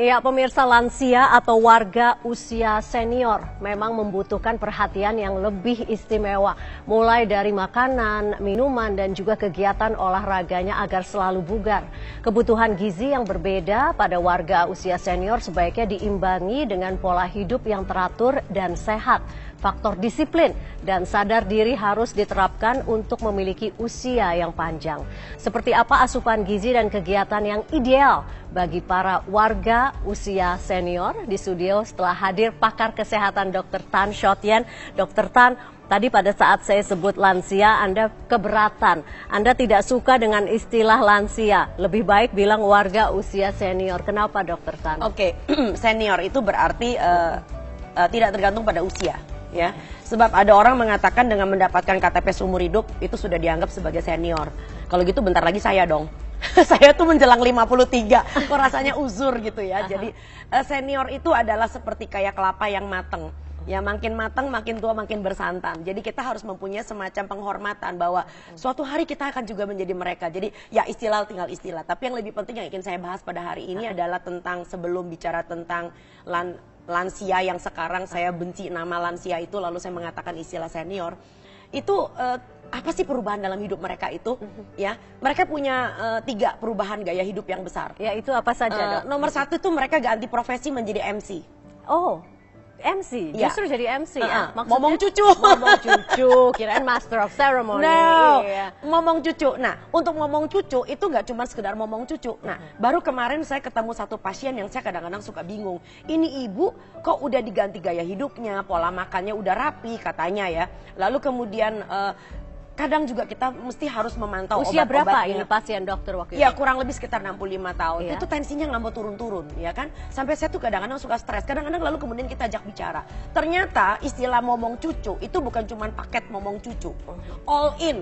Iya, pemirsa, lansia atau warga usia senior memang membutuhkan perhatian yang lebih istimewa, mulai dari makanan, minuman, dan juga kegiatan olahraganya agar selalu bugar. Kebutuhan gizi yang berbeda pada warga usia senior sebaiknya diimbangi dengan pola hidup yang teratur dan sehat. Faktor disiplin dan sadar diri harus diterapkan untuk memiliki usia yang panjang. Seperti apa asupan gizi dan kegiatan yang ideal bagi para warga usia senior? Di studio setelah hadir pakar kesehatan Dr. Tan Shotian. Dr. Tan, tadi pada saat saya sebut lansia, Anda keberatan. Anda tidak suka dengan istilah lansia. Lebih baik bilang warga usia senior. Kenapa, Dr. Tan? Oke, senior itu berarti tidak tergantung pada usia. Ya, sebab ada orang mengatakan dengan mendapatkan KTP seumur hidup itu sudah dianggap sebagai senior. Kalau gitu bentar lagi saya dong. Saya tuh menjelang 53, kok rasanya uzur gitu ya. Jadi senior itu adalah seperti kayak kelapa yang mateng. Ya, makin matang, makin tua, makin bersantan. Jadi kita harus mempunyai semacam penghormatan bahwa suatu hari kita akan juga menjadi mereka. Jadi ya istilah tinggal istilah. Tapi yang lebih penting yang ingin saya bahas pada hari ini adalah tentang, sebelum bicara tentang lansia yang sekarang saya benci nama lansia itu, lalu saya mengatakan istilah senior. Itu apa sih perubahan dalam hidup mereka itu? Ya, mereka punya 3 perubahan gaya hidup yang besar. Ya, itu apa saja, Dok? Nomor 1 itu mereka ganti profesi menjadi MC. Oh, MC? Ya. Justru jadi MC ya? Maksudnya? Momong cucu. Momong cucu, kirain Master of Ceremony. No, iya. Momong cucu. Nah, untuk momong cucu itu nggak cuma sekedar momong cucu. Nah, baru kemarin saya ketemu satu pasien yang saya kadang-kadang suka bingung. Ini ibu kok udah diganti gaya hidupnya, pola makannya udah rapi katanya ya. Lalu kemudian kadang juga kita mesti harus memantau usia berapa ini obat-obatnya. pasien dokter waktu itu? Ya, kurang lebih sekitar 65 tahun. Iya. Itu tensinya nggak mau turun-turun, ya kan? Sampai saya tuh kadang-kadang suka stres. Kadang-kadang lalu kemudian kita ajak bicara. Ternyata istilah momong cucu itu bukan cuma paket momong cucu. All in.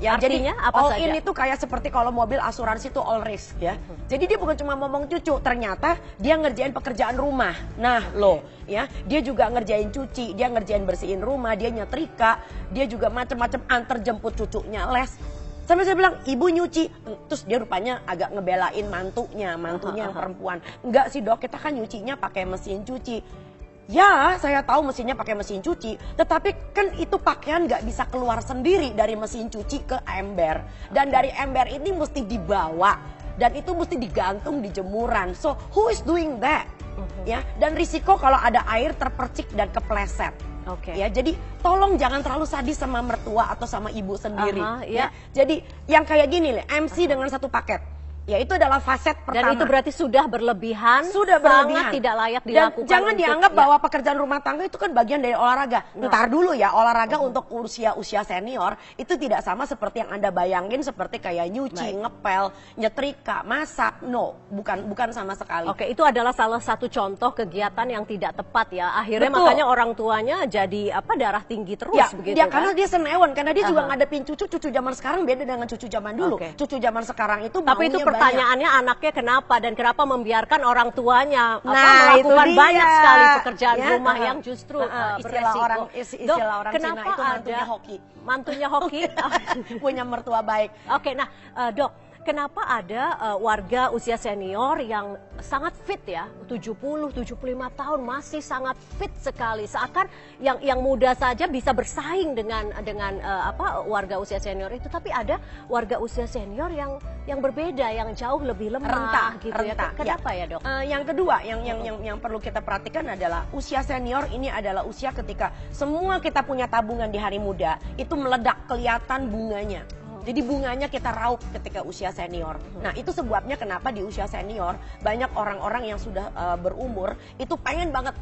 Ya, artinya jadi apa all saja? in itu kayak seperti kalau mobil asuransi itu all risk ya. Jadi dia bukan cuma momong cucu, ternyata dia ngerjain pekerjaan rumah. Nah, loh, ya, dia juga ngerjain cuci, dia ngerjain bersihin rumah, dia nyetrika, dia juga macam-macam antar jemput cucunya les. Sampai saya bilang, ibu nyuci. Terus dia rupanya agak ngebelain mantunya yang perempuan. Enggak sih, Dok, kita kan nyucinya pakai mesin cuci. Ya, saya tahu mesinnya pakai mesin cuci, tetapi kan itu pakaian nggak bisa keluar sendiri dari mesin cuci ke ember. Dan dari ember ini mesti dibawa, dan itu mesti digantung di jemuran. So, who is doing that? Ya, dan risiko kalau ada air terpercik dan kepleset. Oke. Ya, jadi tolong jangan terlalu sadis sama mertua atau sama ibu sendiri. Ya. Jadi yang kayak gini nih, MC dengan satu paket. Ya, itu adalah facet pertama. Dan itu berarti sudah berlebihan, sudah berlebihan, sangat tidak layak dan dilakukan. jangan dianggap bahwa pekerjaan rumah tangga itu kan bagian dari olahraga. Ntar dulu ya, olahraga untuk usia senior itu tidak sama seperti yang Anda bayangin, seperti kayak nyuci, ngepel, nyetrika, masak. No, bukan sama sekali. Oke, itu adalah salah satu contoh kegiatan yang tidak tepat ya. Akhirnya Betul. makanya orang tuanya jadi darah tinggi terus Ya, begitu dia, kan? karena dia senewan, karena dia juga ngadepin cucu zaman sekarang beda dengan cucu zaman dulu. Cucu zaman sekarang itu tapi itu maunya pertanyaannya anaknya kenapa dan kenapa membiarkan orang tuanya itu melakukan dia. banyak sekali pekerjaan Ya, rumah yang justru istilah orang Dok, orang Cina kenapa itu mantunya ada hoki. Mantunya hoki? Punya mertua baik. Oke, nah Dok, kenapa ada warga usia senior yang sangat fit ya, 70-75 tahun masih sangat fit sekali, seakan yang muda saja bisa bersaing dengan warga usia senior itu, tapi ada warga usia senior yang berbeda, yang jauh lebih lemah gitu ya. Kenapa ya, Dok? Yang kedua yang perlu kita perhatikan adalah usia senior ini adalah usia ketika semua kita punya tabungan di hari muda itu meledak, kelihatan bunganya. Jadi bunganya kita raup ketika usia senior. Nah, itu sebabnya kenapa di usia senior banyak orang-orang yang sudah berumur itu pengen banget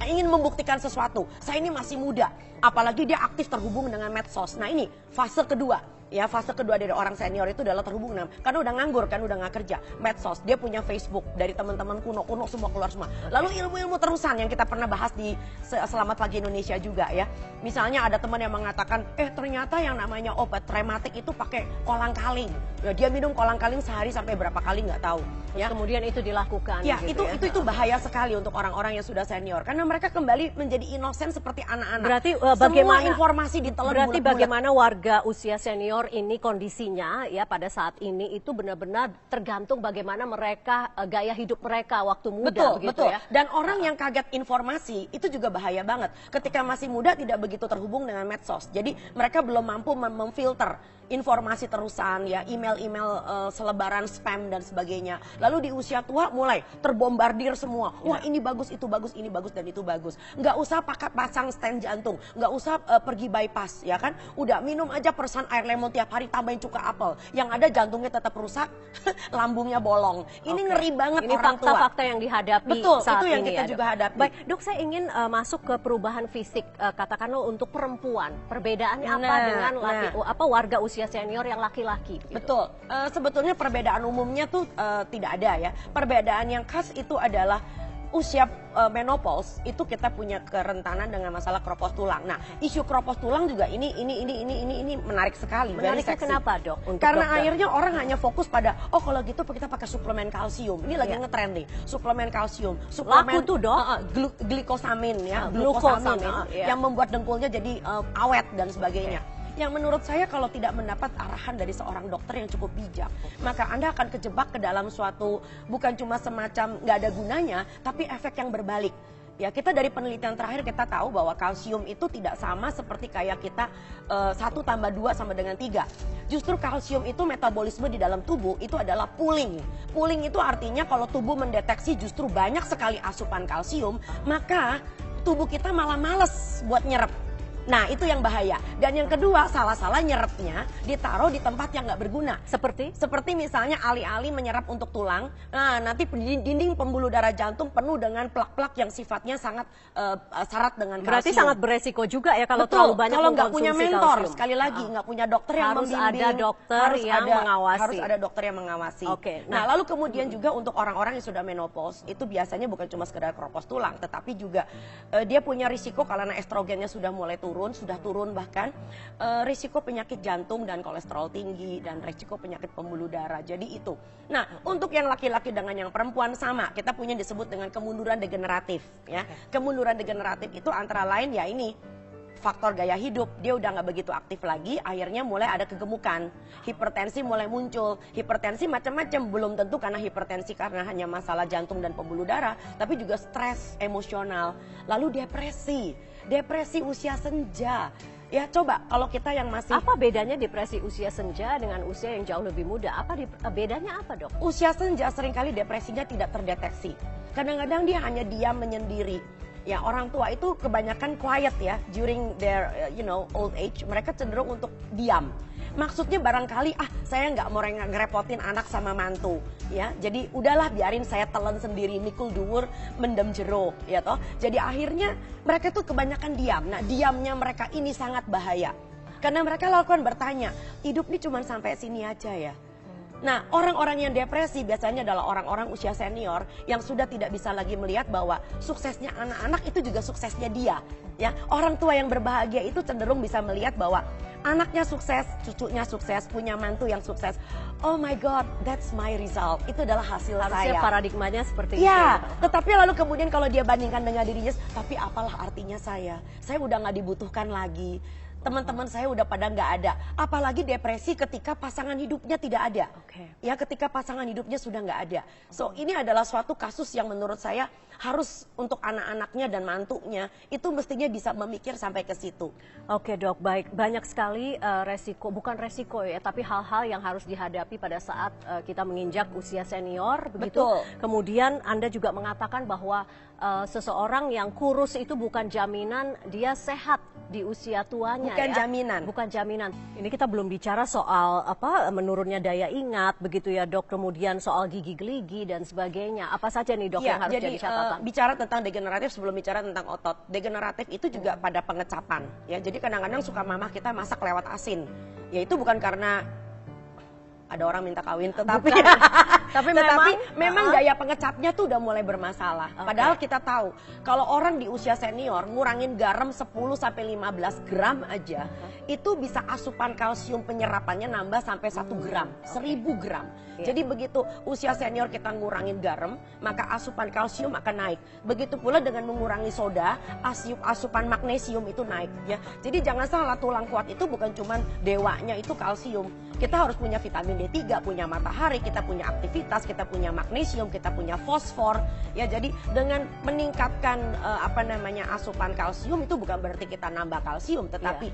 ingin membuktikan sesuatu. Saya ini masih muda, apalagi dia aktif terhubung dengan medsos. Nah, ini fase kedua. Ya, fase kedua dari orang senior itu adalah terhubung dengan, karena udah nganggur kan, udah nggak kerja, medsos, dia punya Facebook dari teman-teman kuno semua keluar semua. Lalu ilmu-ilmu terusan yang kita pernah bahas di Selamat Pagi Indonesia juga ya. Misalnya ada teman yang mengatakan, ternyata yang namanya obat rematik itu pakai kolang-kaling. Ya, dia minum kolang-kaling sehari sampai berapa kali nggak tahu. Ya, kemudian itu dilakukan. Ya, gitu itu bahaya sekali untuk orang-orang yang sudah senior, karena mereka kembali menjadi inosen seperti anak-anak. Berarti semua informasi ditelan bulat-bulat. Bagaimana warga usia senior senior ini kondisinya ya pada saat ini itu benar-benar tergantung bagaimana mereka gaya hidup mereka waktu muda Betul, begitu betul. ya. Dan orang yang kaget informasi itu juga bahaya banget. Ketika masih muda tidak begitu terhubung dengan medsos. Jadi mereka belum mampu memfilter informasi terusan ya, email-email selebaran spam dan sebagainya. Lalu di usia tua mulai terbombardir semua. Wah, ini bagus, itu bagus, ini bagus dan itu bagus. Nggak usah pasang stent jantung, nggak usah pergi bypass ya kan. Udah minum aja persen air lemon tiap hari, tambahin cuka apel. Yang ada jantungnya tetap rusak, lambungnya bolong. Ini ngeri banget ini orang tua. fakta-fakta yang dihadapi Betul, saat itu yang ini kita ya, juga Dok. hadapi. Baik, Dok, saya ingin masuk ke perubahan fisik katakanlah untuk perempuan. Perbedaannya apa dengan warga usia senior yang laki-laki? Gitu. Betul. Sebetulnya perbedaan umumnya tuh tidak ada ya. Perbedaan yang khas itu adalah usia menopause itu kita punya kerentanan dengan masalah kropos tulang. Nah, isu kropos tulang juga ini menarik sekali. Menariknya kenapa, Dok? Karena akhirnya orang hanya fokus pada kalau gitu kita pakai suplemen kalsium. Ini lagi ngetren nih, suplemen kalsium. Suplemen laku tuh, Dok. Glikosamin ya, glukosamin yang membuat dengkulnya jadi awet dan sebagainya. Yang menurut saya kalau tidak mendapat arahan dari seorang dokter yang cukup bijak, maka Anda akan kejebak ke dalam suatu bukan cuma semacam nggak ada gunanya, tapi efek yang berbalik. Ya, kita dari penelitian terakhir kita tahu bahwa kalsium itu tidak sama seperti kayak kita 1 tambah 2 sama dengan 3. Justru kalsium itu metabolisme di dalam tubuh itu adalah pooling. Pooling itu artinya kalau tubuh mendeteksi justru banyak sekali asupan kalsium, maka tubuh kita malah males buat nyerap. Nah, itu yang bahaya. Dan yang kedua, salah-salah nyerapnya ditaruh di tempat yang nggak berguna. Seperti misalnya alih-alih menyerap untuk tulang, nah nanti dinding pembuluh darah jantung penuh dengan plak-plak yang sifatnya sangat syarat dengan kalsium. Berarti sangat beresiko juga ya kalau terlalu banyak kalau nggak punya mentor, kalsium. Sekali lagi nggak punya dokter yang membimbing. Harus ada dokter yang mengawasi. Oke. Nah, lalu kemudian juga untuk orang-orang yang sudah menopause, itu biasanya bukan cuma sekedar kropos tulang, tetapi juga dia punya risiko karena estrogennya sudah mulai sudah turun bahkan risiko penyakit jantung dan kolesterol tinggi dan risiko penyakit pembuluh darah. Jadi itu. Nah, untuk yang laki-laki dengan yang perempuan sama, kita punya disebut dengan kemunduran degeneratif ya. Kemunduran degeneratif itu antara lain ya ini faktor gaya hidup, dia udah nggak begitu aktif lagi, akhirnya mulai ada kegemukan, hipertensi mulai muncul. Hipertensi macam-macam, belum tentu karena hipertensi karena hanya masalah jantung dan pembuluh darah, tapi juga stres emosional, lalu depresi usia senja. Ya coba kalau kita yang masih... Apa bedanya depresi usia senja dengan usia yang jauh lebih muda? Bedanya apa, Dok? Usia senja seringkali depresinya tidak terdeteksi. Kadang-kadang dia hanya diam menyendiri. Ya, orang tua itu kebanyakan quiet ya during their old age. Mereka cenderung untuk diam. Maksudnya barangkali saya nggak mau ngerepotin anak sama mantu ya. Jadi udahlah biarin saya telan sendiri, mikul dhuwur mendem jero ya toh. Jadi akhirnya mereka tuh kebanyakan diam. Nah, diamnya mereka ini sangat bahaya. Karena mereka lakukan bertanya, hidup ini cuma sampai sini aja ya. Nah, orang-orang yang depresi biasanya adalah orang-orang usia senior yang sudah tidak bisa lagi melihat bahwa suksesnya anak-anak itu juga suksesnya dia. Ya, orang tua yang berbahagia itu cenderung bisa melihat bahwa anaknya sukses, cucunya sukses, punya mantu yang sukses. Oh my God, that's my result. Itu adalah hasil Harusnya saya. paradigmanya seperti itu. Ya, tetapi lalu kemudian kalau dia bandingkan dengan dirinya, tapi apalah artinya saya udah nggak dibutuhkan lagi. Teman-teman saya udah pada nggak ada. Apalagi depresi ketika pasangan hidupnya tidak ada. Ya, ketika pasangan hidupnya sudah nggak ada. So, ini adalah suatu kasus yang menurut saya harus untuk anak-anaknya dan mantunya itu mestinya bisa memikir sampai ke situ. Oke, Dok, baik. Banyak sekali bukan resiko ya, tapi hal-hal yang harus dihadapi pada saat kita menginjak usia senior, begitu. Betul. Kemudian Anda juga mengatakan bahwa seseorang yang kurus itu bukan jaminan dia sehat di usia tuanya. Bukan jaminan. Bukan jaminan. Ini kita belum bicara soal menurunnya daya ingat, begitu ya, Dok. Kemudian soal gigi-geligi dan sebagainya. Apa saja nih, Dok, yang harus jadi catatan? Bicara tentang degeneratif sebelum bicara tentang otot. Degeneratif itu juga pada pengecapan. Ya, jadi kadang-kadang suka mamah kita masak lewat asin. Ya, itu bukan karena ada orang minta kawin, tetapi Tapi memang gaya pengecapnya tuh udah mulai bermasalah. Padahal kita tahu kalau orang di usia senior ngurangin garam 10 sampai 15 gram aja, itu bisa asupan kalsium penyerapannya nambah sampai 1 gram, 1000 gram. Jadi begitu usia senior kita ngurangin garam, maka asupan kalsium akan naik. Begitu pula dengan mengurangi soda, asupan magnesium itu naik ya. Jadi jangan salah, tulang kuat itu bukan cuman dewanya itu kalsium. Kita harus punya vitamin D3, punya matahari, kita punya aktivitas, kita punya magnesium, kita punya fosfor. Ya, jadi dengan meningkatkan asupan kalsium itu bukan berarti kita nambah kalsium, tetapi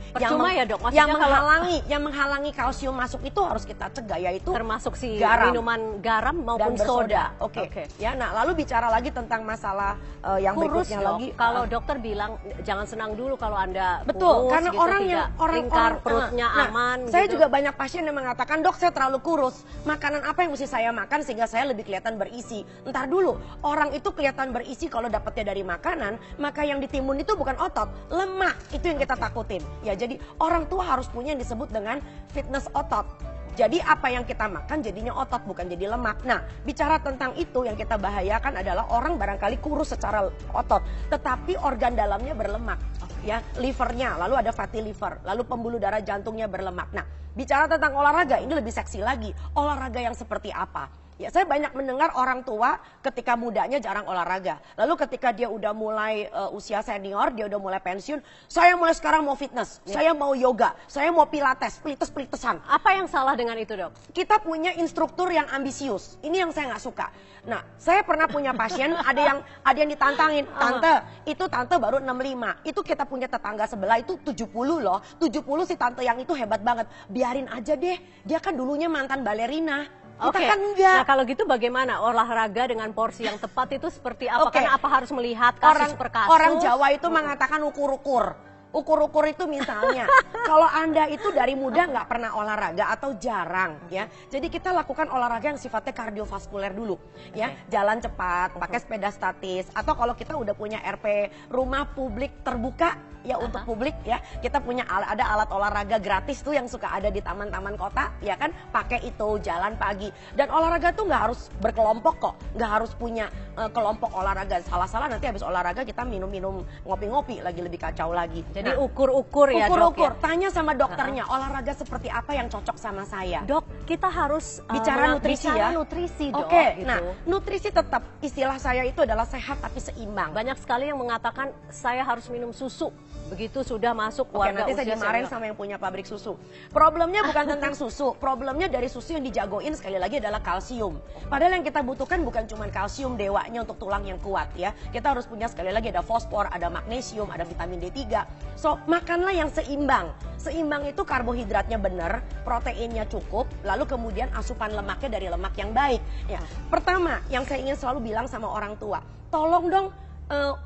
yang menghalangi kalsium masuk itu harus kita cegah, yaitu termasuk si garam, minuman garam maupun soda. Oke. Ya, nah lalu bicara lagi tentang masalah yang kurus, berikutnya lagi. Kalau dokter bilang jangan senang dulu kalau Anda betul, kurus, karena gitu, orang yang lingkar perutnya aman. Saya gitu. juga banyak pasien yang mengatakan, dok saya terlalu kurus, makanan apa yang mesti saya makan sehingga saya lebih kelihatan berisi. Entar dulu, orang itu kelihatan berisi kalau dapatnya dari makanan, maka yang ditimbun itu bukan otot, lemak. Itu yang kita takutin. Ya, jadi orang tua harus punya yang disebut dengan fitness otot. Jadi apa yang kita makan jadinya otot, bukan jadi lemak. Nah, bicara tentang itu yang kita bahayakan adalah orang barangkali kurus secara otot, tetapi organ dalamnya berlemak. Ya, livernya, lalu ada fatty liver, lalu pembuluh darah jantungnya berlemak. Nah, bicara tentang olahraga, ini lebih seksi lagi. Olahraga yang seperti apa? Ya, saya banyak mendengar orang tua ketika mudanya jarang olahraga. Lalu ketika dia udah mulai usia senior, dia udah mulai pensiun, saya mulai sekarang mau fitness, saya mau yoga, saya mau pilates, pilites-pilitesan. Apa yang salah dengan itu, dok? Kita punya instruktur yang ambisius. Ini yang saya nggak suka. Nah, saya pernah punya pasien, ada yang ditantangin, tante baru 65. Itu kita punya tetangga sebelah itu 70 loh. 70 si tante yang itu hebat banget. Biarin aja deh, dia kan dulunya mantan balerina. Kita kan enggak. Nah, kalau gitu bagaimana olahraga dengan porsi yang tepat itu seperti apa? Karena apa harus melihat kasus per kasus? Orang Jawa itu mengatakan ukur-ukur. Ukur-ukur itu misalnya, kalau Anda itu dari muda nggak pernah olahraga atau jarang ya. Jadi kita lakukan olahraga yang sifatnya kardiovaskuler dulu ya. Jalan cepat, pakai sepeda statis. Atau kalau kita udah punya RP rumah publik terbuka ya untuk publik ya. Kita punya ada alat olahraga gratis tuh yang suka ada di taman-taman kota ya kan. Pakai itu, jalan pagi. Dan olahraga tuh nggak harus berkelompok kok. Nggak harus punya kelompok olahraga. Salah-salah nanti habis olahraga kita minum-minum ngopi-ngopi lagi lebih kacau lagi. Jadi ukur-ukur ya, dok. Ukur-ukur, tanya sama dokternya olahraga seperti apa yang cocok sama saya. Dok, kita harus bicara nutrisi ya. Nutrisi, dok. Oke, gitu. nah nutrisi tetap istilah saya itu adalah sehat tapi seimbang. Banyak sekali yang mengatakan saya harus minum susu begitu sudah masuk warga nanti saya usia dimarahin senior. sama yang punya pabrik susu. Problemnya bukan tentang susu, problemnya dari susu yang dijagoin sekali lagi adalah kalsium. Padahal yang kita butuhkan bukan cuma kalsium dewanya untuk tulang yang kuat ya. Kita harus punya sekali lagi ada fosfor, ada magnesium, ada vitamin D3. So, makanlah yang seimbang. Seimbang itu karbohidratnya benar, proteinnya cukup, lalu kemudian asupan lemaknya dari lemak yang baik. Ya, pertama, yang saya ingin selalu bilang sama orang tua, tolong dong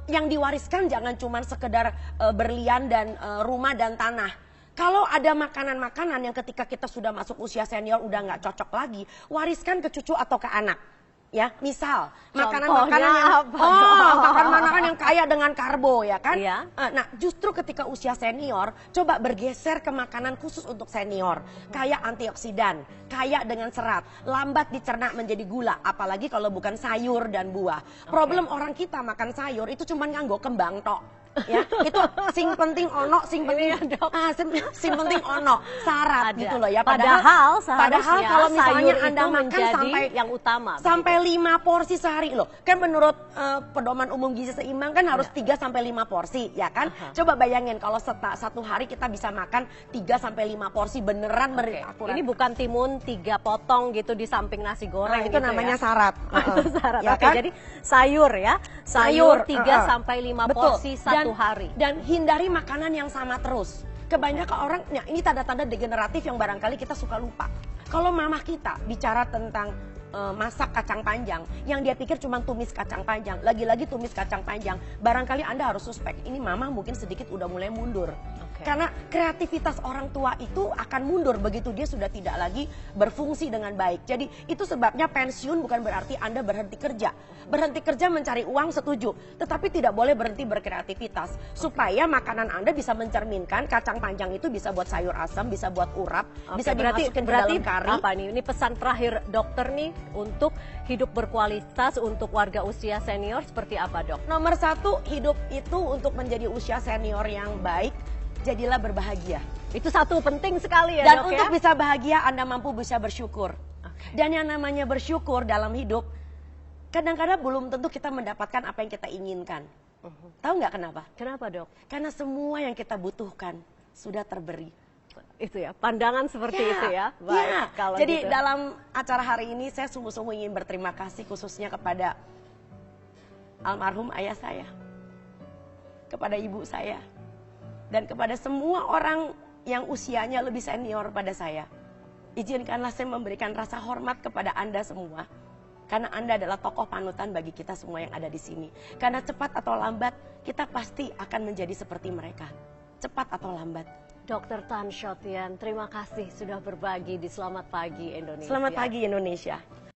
yang diwariskan jangan cuma sekedar berlian dan rumah dan tanah. Kalau ada makanan-makanan yang ketika kita sudah masuk usia senior udah nggak cocok lagi, wariskan ke cucu atau ke anak. Ya, misal makanan-makanan yang kaya dengan karbo ya kan. Iya. Nah, justru ketika usia senior coba bergeser ke makanan khusus untuk senior, kaya antioksidan, kaya dengan serat, lambat dicerna menjadi gula, apalagi kalau bukan sayur dan buah. Problem orang kita makan sayur itu cuma nganggo kembang tok. Ya, itu sing penting ono, sing penting sing penting ono, syarat gitu loh ya. Padahal kalau misalnya Anda makan yang utama sampai 5 porsi sehari loh. Kan menurut pedoman umum gizi seimbang kan harus 3 sampai 5 porsi ya kan. Coba bayangin kalau satu hari kita bisa makan 3 sampai 5 porsi beneran akurat. Ini bukan timun 3 potong gitu di samping nasi goreng itu gitu namanya ya. syarat. Itu syarat. Ya kan? Jadi sayur ya. Sayur 3 sampai 5 porsi satu hari. Dan hindari makanan yang sama terus. Kebanyakan orang, ya ini tanda-tanda degeneratif yang barangkali kita suka lupa. Kalau mamah kita bicara tentang masak kacang panjang, yang dia pikir cuma tumis kacang panjang, lagi-lagi tumis kacang panjang, barangkali Anda harus suspek, ini mamah mungkin sedikit udah mulai mundur. Karena kreativitas orang tua itu akan mundur begitu dia sudah tidak lagi berfungsi dengan baik. Jadi itu sebabnya pensiun bukan berarti Anda berhenti kerja. Berhenti kerja mencari uang setuju, tetapi tidak boleh berhenti berkreativitas. Supaya makanan Anda bisa mencerminkan kacang panjang itu bisa buat sayur asam, bisa buat urap, bisa dimasukin ke dalam kari. Apa nih? Ini pesan terakhir dokter nih untuk hidup berkualitas untuk warga usia senior seperti apa, Dok? Nomor 1, hidup itu untuk menjadi usia senior yang baik, jadilah berbahagia. Itu satu penting sekali ya, Dan Dok, untuk ya? bisa bahagia Anda mampu bisa bersyukur. Dan yang namanya bersyukur dalam hidup, kadang-kadang belum tentu kita mendapatkan apa yang kita inginkan. Tahu nggak kenapa? Kenapa, Dok? Karena semua yang kita butuhkan sudah terberi. Itu ya, pandangan seperti itu ya. Baik, kalau Jadi gitu. dalam acara hari ini saya sungguh-sungguh ingin berterima kasih khususnya kepada almarhum ayah saya, kepada ibu saya, dan kepada semua orang yang usianya lebih senior pada saya. Izinkanlah saya memberikan rasa hormat kepada Anda semua. Karena Anda adalah tokoh panutan bagi kita semua yang ada di sini. Karena cepat atau lambat, kita pasti akan menjadi seperti mereka. Cepat atau lambat. Dr. Tan Shot Yan, terima kasih sudah berbagi di Selamat Pagi Indonesia. Selamat pagi Indonesia.